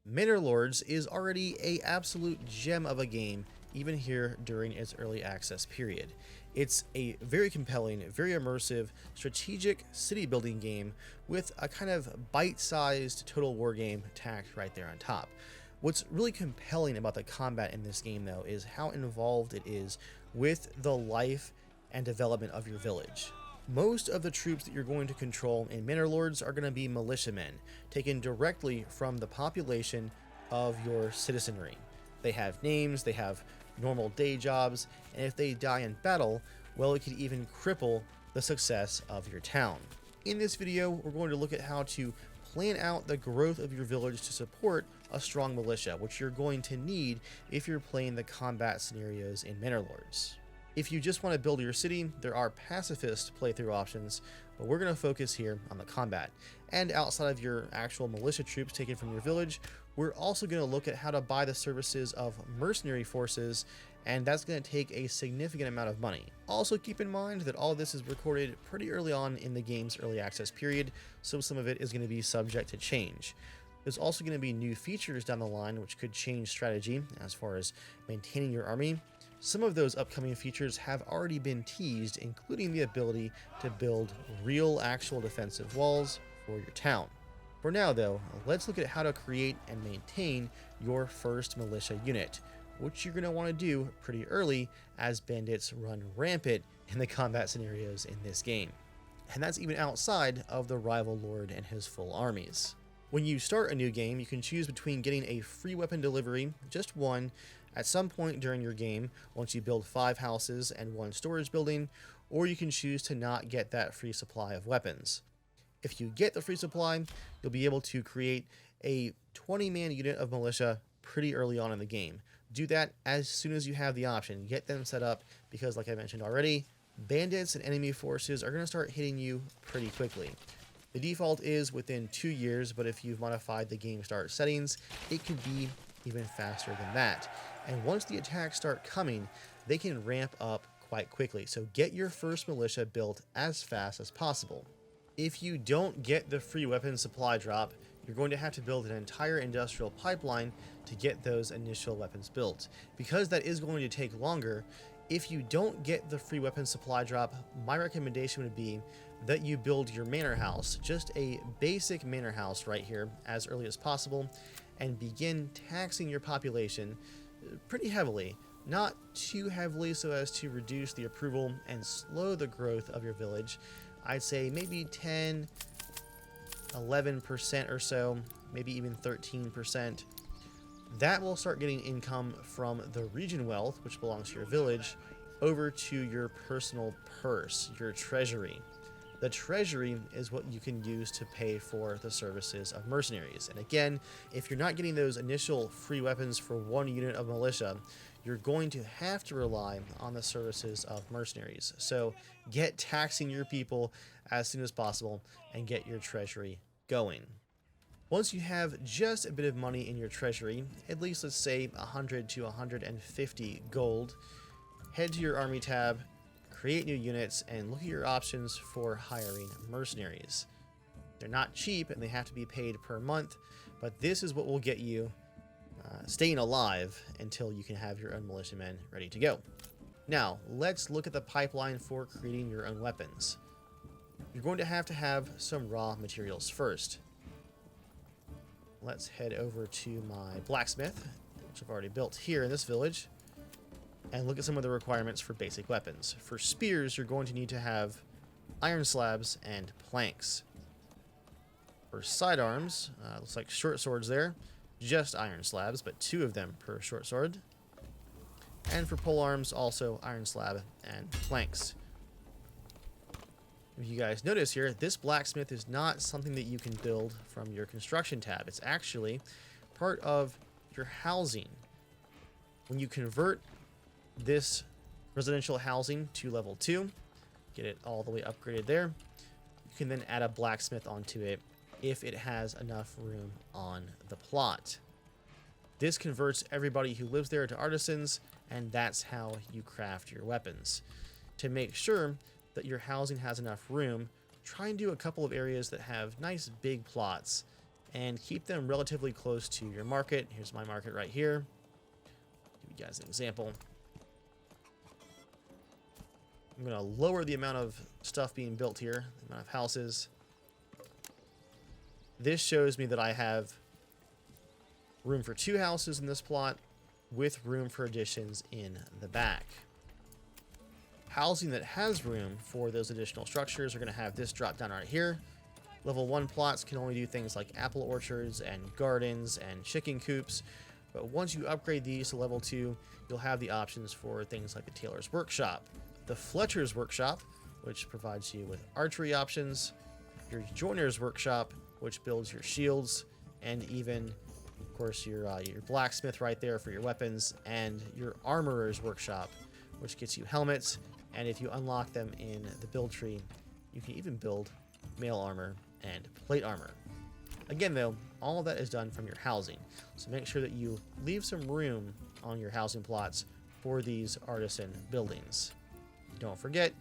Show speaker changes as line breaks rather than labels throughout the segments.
Manor Lords is already a absolute gem of a game, even here during its early access period. It's a very compelling, very immersive, strategic city building game with a kind of bite-sized Total War game tacked right there on top. What's really compelling about the combat in this game though is how involved it is with the life and development of your village. Most of the troops that you're going to control in Manor Lords are going to be militiamen, taken directly from the population of your citizenry. They have names, they have normal day jobs, and if they die in battle, well, it could even cripple the success of your town. In this video, we're going to look at how to plan out the growth of your village to support a strong militia, which you're going to need if you're playing the combat scenarios in Manor Lords. If you just want to build your city, there are pacifist playthrough options, but we're going to focus here on the combat. And outside of your actual militia troops taken from your village, we're also going to look at how to buy the services of mercenary forces, and that's going to take a significant amount of money. Also keep in mind that all of this is recorded pretty early on in the game's early access period, so some of it is going to be subject to change. There's also going to be new features down the line which could change strategy as far as maintaining your army. Some of those upcoming features have already been teased, including the ability to build real actual defensive walls for your town. For now though, let's look at how to create and maintain your first militia unit, which you're going to want to do pretty early as bandits run rampant in the combat scenarios in this game. And that's even outside of the rival lord and his full armies. When you start a new game, you can choose between getting a free weapon delivery, just one, at some point during your game once you build 5 houses and 1 storage building, or you can choose to not get that free supply of weapons. If you get the free supply, you'll be able to create a 20-man unit of militia pretty early on in the game. Do that as soon as you have the option. Get them set up because, like I mentioned already, bandits and enemy forces are going to start hitting you pretty quickly. The default is within 2 years, but if you've modified the game start settings, it could be even faster than that. And once the attacks start coming, they can ramp up quite quickly. So get your first militia built as fast as possible. If you don't get the free weapon supply drop, you're going to have to build an entire industrial pipeline to get those initial weapons built. Because that is going to take longer, if you don't get the free weapon supply drop, my recommendation would be that you build your manor house, just a basic manor house right here, as early as possible, and begin taxing your population pretty heavily. Not too heavily so as to reduce the approval and slow the growth of your village. I'd say maybe 10, 11% or so, maybe even 13%. That will start getting income from the region wealth, which belongs to your village, over to your personal purse, your treasury. The treasury is what you can use to pay for the services of mercenaries. And again, if you're not getting those initial free weapons for 1 unit of militia, you're going to have to rely on the services of mercenaries. So get taxing your people as soon as possible and get your treasury going. Once you have just a bit of money in your treasury, at least let's say 100 to 150 gold, head to your army tab, create new units, and look at your options for hiring mercenaries. They're not cheap and they have to be paid per month, but this is what will get you staying alive until you can have your own militiamen ready to go. Now, let's look at the pipeline for creating your own weapons. You're going to have some raw materials first. Let's head over to my blacksmith, which I've already built here in this village, and look at some of the requirements for basic weapons. For spears, you're going to need to have iron slabs and planks. For sidearms, looks like short swords there, just iron slabs, but 2 of them per short sword. And for polearms, also iron slab and planks. If you guys notice here, this blacksmith is not something that you can build from your construction tab. It's actually part of your housing. When you convert this residential housing to level 2, get it all the way upgraded there, you can then add a blacksmith onto it if it has enough room on the plot. This converts everybody who lives there to artisans, and that's how you craft your weapons. To make sure that your housing has enough room, try and do a couple of areas that have nice big plots and keep them relatively close to your market. Here's my market right here. Give you guys an example. I'm going to lower the amount of stuff being built here, the amount of houses. This shows me that I have room for 2 houses in this plot with room for additions in the back. Housing that has room for those additional structures are going to have this drop down right here. Level 1 plots can only do things like apple orchards and gardens and chicken coops, but once you upgrade these to level 2, you'll have the options for things like the tailor's workshop, the fletcher's workshop, which provides you with archery options, your joiner's workshop, which builds your shields, and even, of course, your blacksmith right there for your weapons, and your armorer's workshop, which gets you helmets, and if you unlock them in the build tree, you can even build mail armor and plate armor. Again, though, all of that is done from your housing, so make sure that you leave some room on your housing plots for these artisan buildings. Don't forget,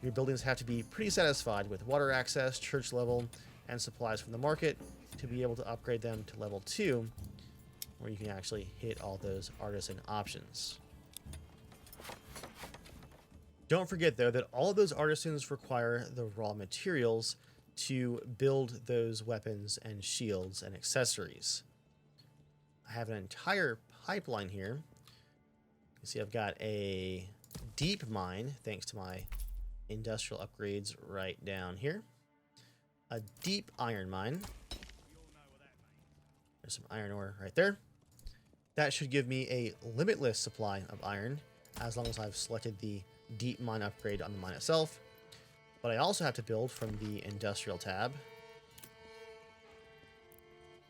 your buildings have to be pretty satisfied with water access, church level, and supplies from the market to be able to upgrade them to level 2, where you can actually hit all those artisan options. Don't forget, though, that all of those artisans require the raw materials to build those weapons and shields and accessories. I have an entire pipeline here. You can see I've got a deep mine, thanks to my industrial upgrades right down here. A deep iron mine. There's some iron ore right there. That should give me a limitless supply of iron, as long as I've selected the deep mine upgrade on the mine itself. But I also have to build from the industrial tab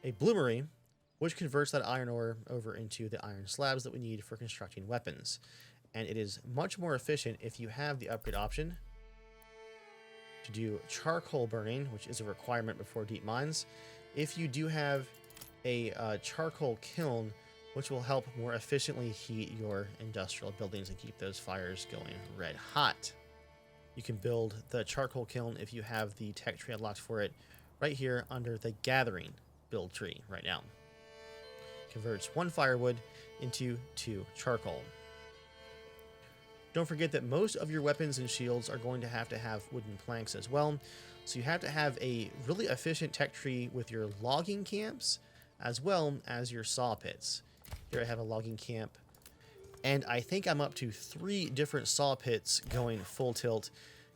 a bloomery, which converts that iron ore over into the iron slabs that we need for constructing weapons. And it is much more efficient if you have the upgrade option to do charcoal burning, which is a requirement before deep mines. If you do have a charcoal kiln, which will help more efficiently heat your industrial buildings and keep those fires going red hot. You can build the charcoal kiln if you have the tech tree unlocked for it right here under the gathering build tree right now. Converts 1 firewood into 2 charcoal. Don't forget that most of your weapons and shields are going to have wooden planks as well, so you have to have a really efficient tech tree with your logging camps as well as your saw pits. Here I have a logging camp, and I think I'm up to 3 different saw pits going full tilt,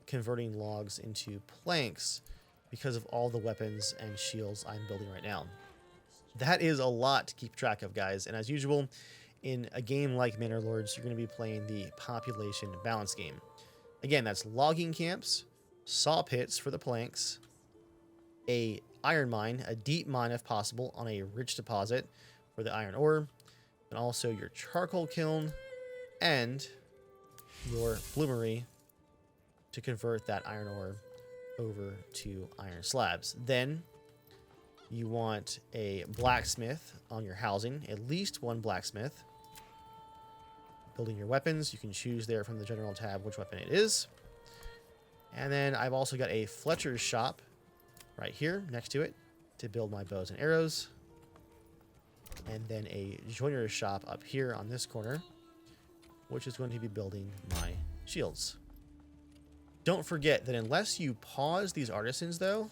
converting logs into planks because of all the weapons and shields I'm building right now. That is a lot to keep track of, guys, and as usual, in a game like Manor Lords, you're going to be playing the population balance game. Again, that's logging camps, saw pits for the planks, a iron mine, a deep mine if possible, on a rich deposit for the iron ore, and also your charcoal kiln and your bloomery to convert that iron ore over to iron slabs. Then you want a blacksmith on your housing, at least 1 blacksmith. Building your weapons, you can choose there from the general tab which weapon it is. And then I've also got a fletcher's shop right here next to it to build my bows and arrows. And then a joiner's shop up here on this corner, which is going to be building my shields. Don't forget that unless you pause these artisans, though,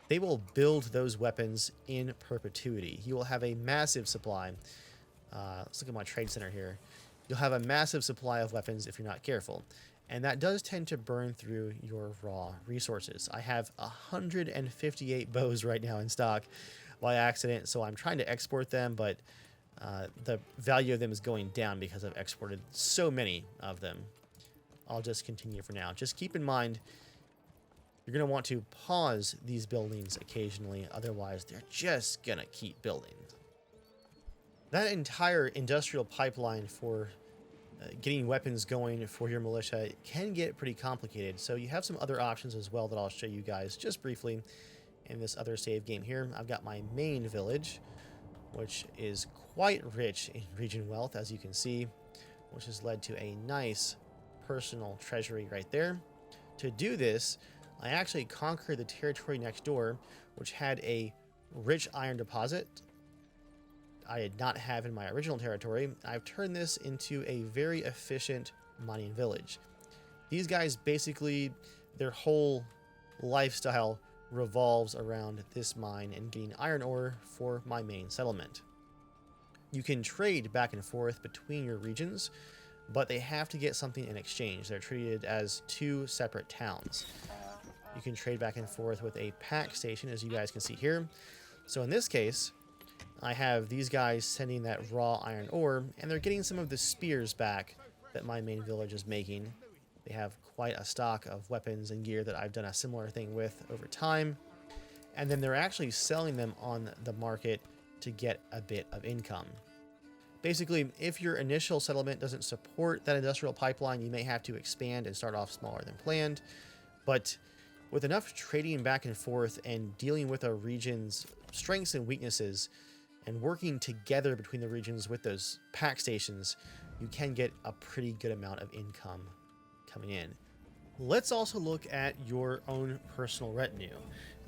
they will build those weapons in perpetuity. You will have a massive supply. Let's look at my trade center here. You'll have a massive supply of weapons if you're not careful. And that does tend to burn through your raw resources. I have 158 bows right now in stock by accident, so I'm trying to export them, but the value of them is going down because I've exported so many of them. I'll just continue for now. Just keep in mind, you're going to want to pause these buildings occasionally, otherwise they're just going to keep building. That entire industrial pipeline for getting weapons going for your militia can get pretty complicated, so you have some other options as well that I'll show you guys just briefly in this other save game here. I've got my main village, which is quite rich in region wealth, as you can see, which has led to a nice personal treasury right there. To do this, I actually conquered the territory next door, which had a rich iron deposit I did not have in my original territory. I've turned this into a very efficient mining village. These guys basically, their whole lifestyle revolves around this mine and getting iron ore for my main settlement. You can trade back and forth between your regions, but they have to get something in exchange. They're treated as two separate towns. You can trade back and forth with a pack station, as you guys can see here. So in this case, I have these guys sending that raw iron ore, and they're getting some of the spears back that my main village is making. They have quite a stock of weapons and gear that I've done a similar thing with over time. And then they're actually selling them on the market to get a bit of income. Basically, if your initial settlement doesn't support that industrial pipeline, you may have to expand and start off smaller than planned. But with enough trading back and forth and dealing with a region's strengths and weaknesses and working together between the regions with those pack stations, you can get a pretty good amount of income coming in. Let's also look at your own personal retinue.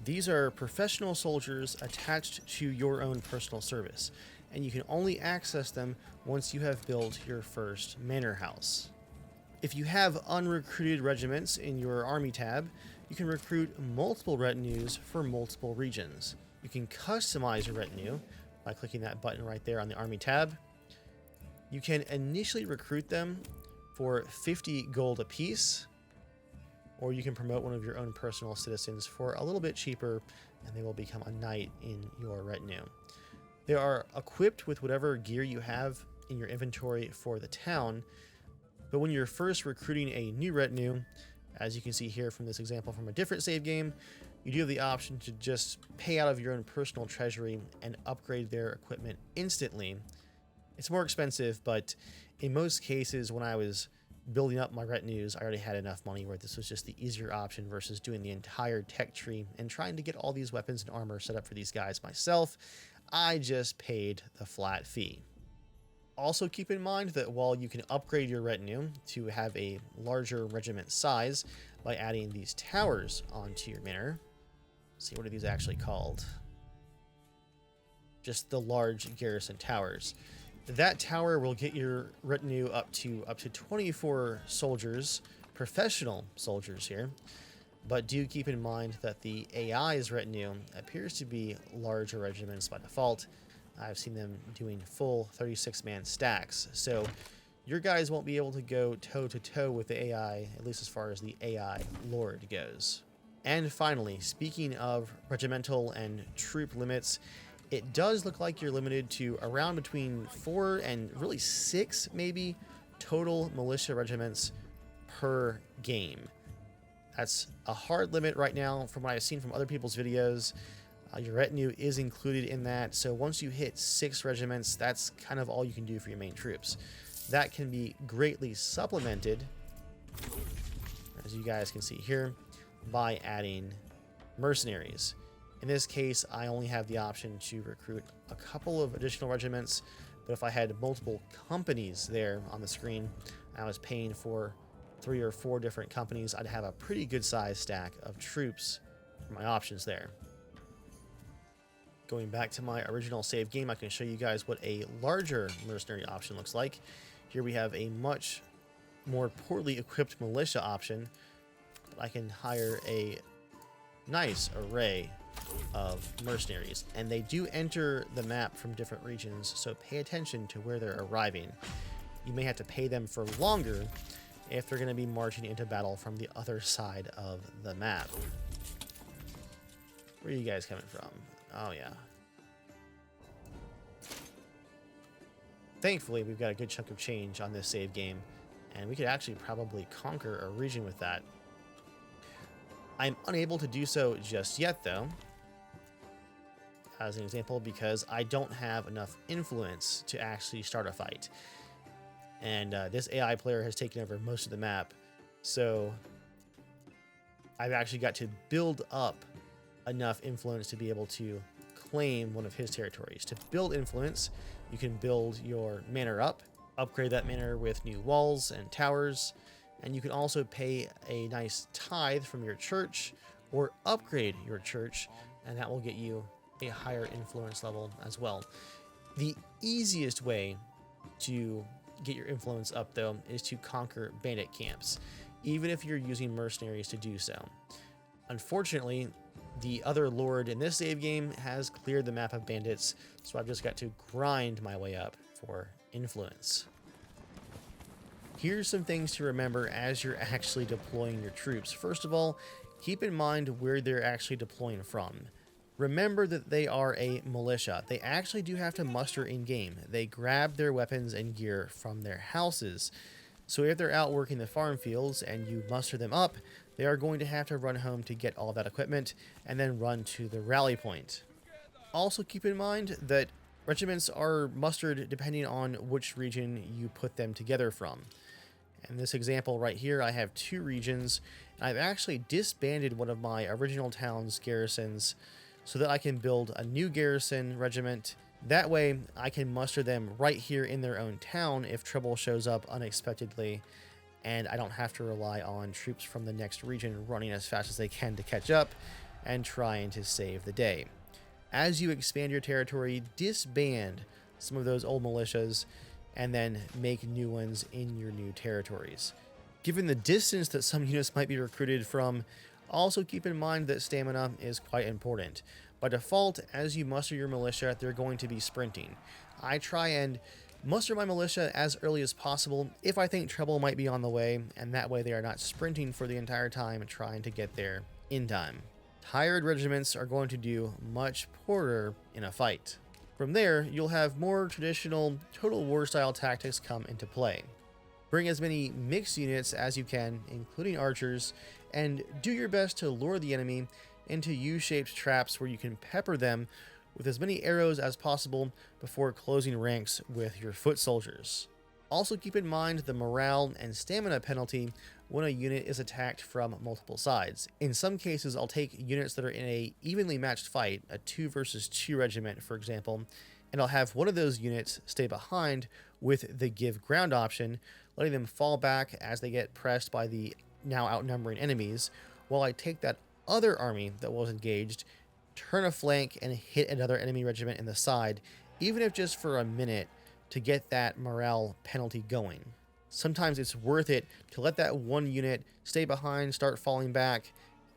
These are professional soldiers attached to your own personal service, and you can only access them once you have built your first manor house. If you have unrecruited regiments in your army tab, you can recruit multiple retinues for multiple regions. You can customize your retinue by clicking that button right there on the army tab. You can initially recruit them for 50 gold apiece, or you can promote one of your own personal citizens for a little bit cheaper, and they will become a knight in your retinue. They are equipped with whatever gear you have in your inventory for the town, but when you're first recruiting a new retinue, as you can see here from this example from a different save game, you do have the option to just pay out of your own personal treasury and upgrade their equipment instantly. It's more expensive, but in most cases when I was building up my retinues, I already had enough money where this was just the easier option versus doing the entire tech tree and trying to get all these weapons and armor set up for these guys myself. I just paid the flat fee. Also keep in mind that while you can upgrade your retinue to have a larger regiment size by adding these towers onto your manor. Let's see, what are these actually called? Just the large garrison towers. That tower will get your retinue up to 24 soldiers, professional soldiers here. But do keep in mind that the AI's retinue appears to be larger regiments by default. I've seen them doing full 36-man stacks. So your guys won't be able to go toe-to-toe with the AI, at least as far as the AI Lord goes. And finally, speaking of regimental and troop limits, it does look like you're limited to around between 4 and really 6 maybe total militia regiments per game. That's a hard limit right now from what I've seen from other people's videos. Your retinue is included in that, so once you hit 6 regiments, that's kind of all you can do for your main troops. That can be greatly supplemented, as you guys can see here, by adding mercenaries. In this case, I only have the option to recruit a couple of additional regiments, but if I had multiple companies there on the screen, I was paying for 3 or 4 different companies, I'd have a pretty good size stack of troops for my options there. Going back to my original save game, I can show you guys what a larger mercenary option looks like. Here we have a much more poorly equipped militia option, but I can hire a nice array of mercenaries, and they do enter the map from different regions, so pay attention to where they're arriving. You may have to pay them for longer if they're going to be marching into battle from the other side of the map. Where are you guys coming from? Oh yeah. Thankfully, we've got a good chunk of change on this save game, and we could actually probably conquer a region with that. I'm unable to do so just yet, though, as an example, because I don't have enough influence to actually start a fight. And this AI player has taken over most of the map, so I've actually got to build up enough influence to be able to claim one of his territories. To build influence, you can build your manor up, upgrade that manor with new walls and towers, and you can also pay a nice tithe from your church or upgrade your church, and that will get you a higher influence level as well. The easiest way to get your influence up, though, is to conquer bandit camps, even if you're using mercenaries to do so. Unfortunately, the other lord in this save game has cleared the map of bandits, so I've just got to grind my way up for influence. Here's some things to remember as you're actually deploying your troops. First of all, keep in mind where they're actually deploying from. Remember that they are a militia. They actually do have to muster in-game. They grab their weapons and gear from their houses. So if they're out working the farm fields and you muster them up, they are going to have to run home to get all that equipment and then run to the rally point. Also keep in mind that regiments are mustered depending on which region you put them together from. In this example right here, I have 2 regions, and I've actually disbanded one of my original town's garrisons so that I can build a new garrison regiment. That way, I can muster them right here in their own town if trouble shows up unexpectedly, and I don't have to rely on troops from the next region running as fast as they can to catch up and trying to save the day. As you expand your territory, disband some of those old militias and then make new ones in your new territories. Given the distance that some units might be recruited from, also keep in mind that stamina is quite important. By default, as you muster your militia, they're going to be sprinting. I try and muster my militia as early as possible if I think trouble might be on the way, and that way they are not sprinting for the entire time trying to get there in time. Tired regiments are going to do much poorer in a fight. From there, you'll have more traditional total war style tactics come into play. Bring as many mixed units as you can, including archers, and do your best to lure the enemy into U-shaped traps where you can pepper them with as many arrows as possible before closing ranks with your foot soldiers. Also keep in mind the morale and stamina penalty when a unit is attacked from multiple sides. In some cases, I'll take units that are in a evenly matched fight, a 2 versus 2 regiment, for example, and I'll have one of those units stay behind with the give ground option, letting them fall back as they get pressed by the now outnumbering enemies, while I take that other army that was engaged, turn a flank, and hit another enemy regiment in the side, even if just for a minute, to get that morale penalty going. Sometimes it's worth it to let that one unit stay behind, start falling back,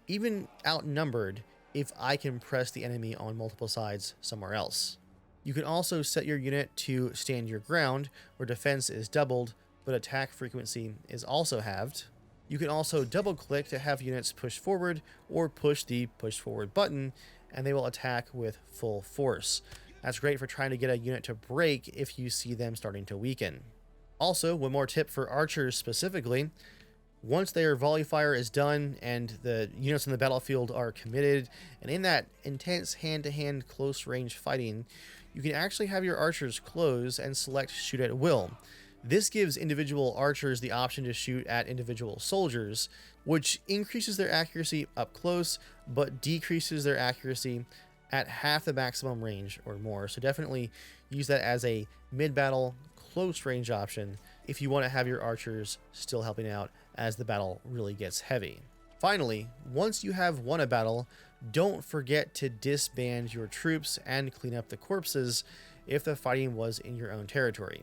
even outnumbered, if I can press the enemy on multiple sides somewhere else. You can also set your unit to stand your ground, where defense is doubled, but attack frequency is also halved. You can also double click to have units push forward or push the push forward button, and they will attack with full force. That's great for trying to get a unit to break if you see them starting to weaken. Also, one more tip for archers specifically: once their volley fire is done and the units on the battlefield are committed and in that intense hand-to-hand close range fighting, you can actually have your archers close and select shoot at will. This gives individual archers the option to shoot at individual soldiers, which increases their accuracy up close, but decreases their accuracy at half the maximum range or more. So definitely use that as a mid-battle close range option if you want to have your archers still helping out as the battle really gets heavy. Finally, once you have won a battle, don't forget to disband your troops and clean up the corpses if the fighting was in your own territory.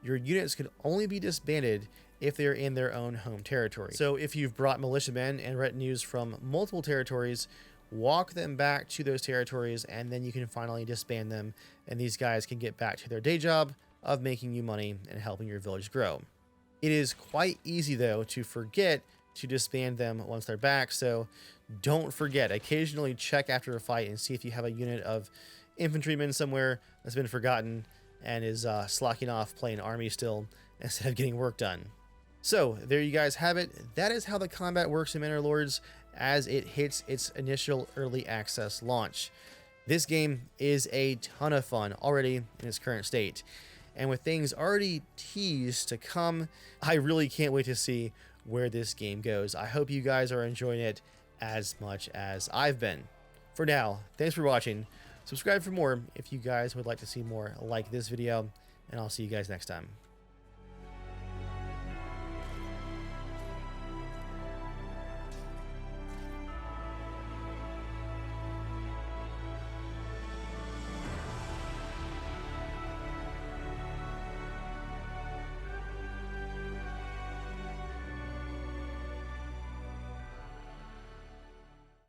Your units can only be disbanded if they're in their own home territory. So if you've brought militiamen and retinues from multiple territories, walk them back to those territories, and then you can finally disband them, and these guys can get back to their day job of making you money and helping your village grow. It is quite easy, though, to forget to disband them once they're back, so don't forget. Occasionally check after a fight and see if you have a unit of infantrymen somewhere that's been forgotten and is slacking off playing army still instead of getting work done. So there you guys have it. That is how the combat works in Manor Lords as it hits its initial early access launch. This game is a ton of fun already in its current state, and with things already teased to come, I really can't wait to see where this game goes. I hope you guys are enjoying it as much as I've been. For now, thanks for watching. Subscribe for more if you guys would like to see more like this video, and I'll see you guys next time.